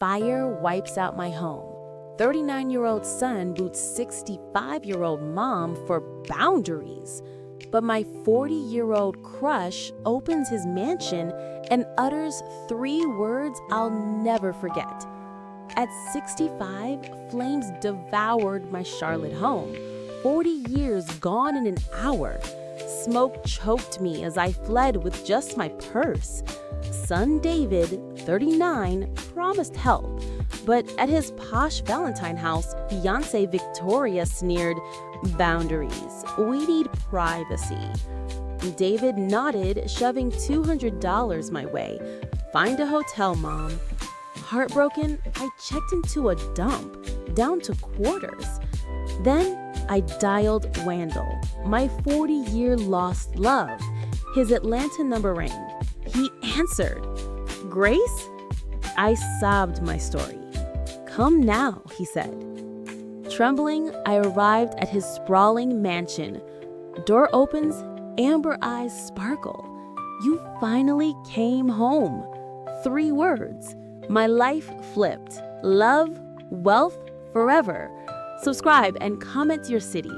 Fire wipes out my home. 39-year-old son boots 65-year-old mom for boundaries. But my 40-year-old crush opens his mansion and utters 3 words I'll never forget. At 65, flames devoured my Charlotte home. 40 years gone in an hour. Smoke choked me as I fled with just my purse. Son David, 39, promised help, but at his posh Valentine house, fiancée Victoria sneered, "Boundaries. We need privacy." David nodded, shoving $200 my way. "Find a hotel, Mom." Heartbroken, I checked into a dump, down to quarters. Then I dialed Wandel, my 40-year lost love. His Atlanta number rang. He answered. "Grace?" I sobbed my story. "Come now," he said. Trembling, I arrived at his sprawling mansion. Door opens, amber eyes sparkle. "You finally came home." 3 words. My life flipped. Love, wealth, forever. Subscribe and comment your city.